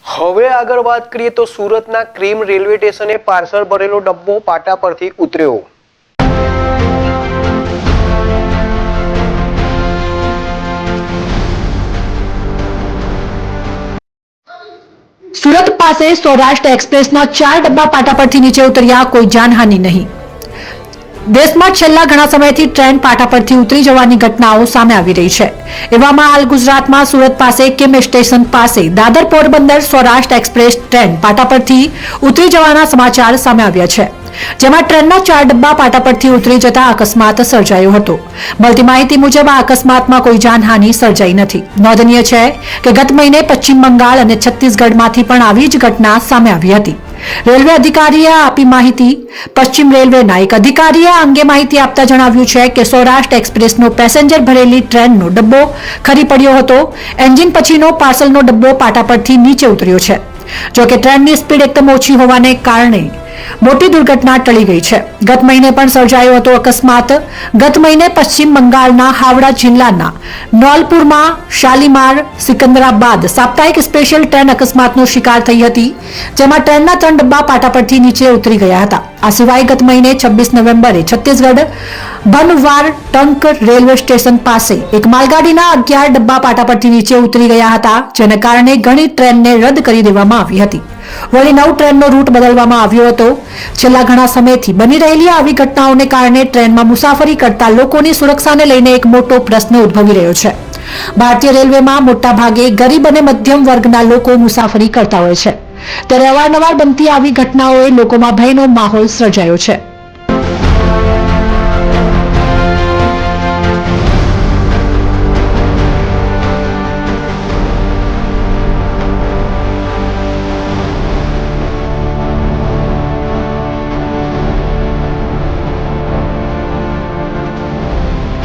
હવે આગળ વાત કરીએ તો સુરતના ક્રીમ રેલવે સ્ટેશને પાર્સલ ભરેલો ડબ્બો પાટા પરથી ઉતર્યો। સુરત પાસે સૌરાષ્ટ્ર એક્સપ્રેસના 4 ડબ્બા પાટા પરથી નીચે ઉતર્યા, કોઈ જાનહાનિ નહીં। દેશમાં છેલ્લા ઘણા સમયથી ટ્રેન પાટા પરથી ઉતરી જવાની ઘટનાઓ સામે આવી રહી છે। એવામાં હાલ ગુજરાતમાં સુરત પાસે કિમ સ્ટેશન પાસે દાદર પોરબંદર સૌરાષ્ટ્ર એક્સપ્રેસ ટ્રેન પાટા પરથી ઉતરી જવાના સમાચાર સામે આવ્યા છે, જેમાં ટ્રેનના 4 ડબ્બા પાટા પરથી ઉતરી જતા અકસ્માત સર્જાયો હતો। મળતી માહિતી મુજબ આ અકસ્માતમાં કોઈ જાનહાનિ સર્જાઈ નથી। નોંધનીય છે કે ગત મહિને પશ્ચિમ બંગાળ અને છત્તીસગઢમાંથી પણ આવી જ ઘટના સામે આવી હતી। રેલવે અધિકારીએ આપી માહિતી। પશ્ચિમ રેલવેના એક અધિકારીએ આ અંગે માહિતી આપતા જણાવ્યું છે કે સૌરાષ્ટ્ર એક્સપ્રેસનો પેસેન્જર ભરેલી ટ્રેનનો ડબ્બો ખરી પડ્યો હતો। એન્જિન પછીનો પાર્સલનો ડબ્બો પાટા પરથી નીચે ઉતર્યો છે। જો કે ટ્રેનની સ્પીડ એકદમ ઓછી હોવાને કારણે મોટી દુર્ઘટના ટળી ગઈ છે। ગત મહિને પણ સર્જાયો હતો અકસ્માત। ગત મહિને પશ્ચિમ બંગાળના હાવડા જિલ્લાના નોલપુરમાં શાલીમાર સિકંદરાબાદ સાપ્તાહિક સ્પેશિયલ ટ્રેન અકસ્માતનો શિકાર થઈ હતી, જેમાં ટ્રેનના 3 ડબ્બા પાટા પરથી નીચે ઉતરી ગયા હતા। આ સિવાય ગત મહિને 26 નવેમ્બરે છત્તીસગઢ બનવાર ટંક રેલવે સ્ટેશન પાસે એક માલગાડીના 11 ડબ્બા પાટા પરથી નીચે ઉતરી ગયા હતા, જેને કારણે ઘણી ટ્રેનને રદ કરી દેવામાં આવી હતી। વળી 9 ટ્રેનનો રૂટ બદલવામાં આવ્યો હતો। છેલ્લા ઘણા સમયથી બની રહેલી આવી ઘટનાઓને કારણે ટ્રેનમાં મુસાફરી કરતા લોકોની સુરક્ષાને લઈને એક મોટો પ્રશ્ન ઉદ્ભવી રહ્યો છે। ભારતીય રેલવેમાં મોટા ભાગે ગરીબ અને મધ્યમ વર્ગના લોકો મુસાફરી કરતા હોય છે, ત્યારે અવારનવાર બનતી આવી ઘટનાઓએ લોકોમાં ભયનો માહોલ સર્જાયો છે।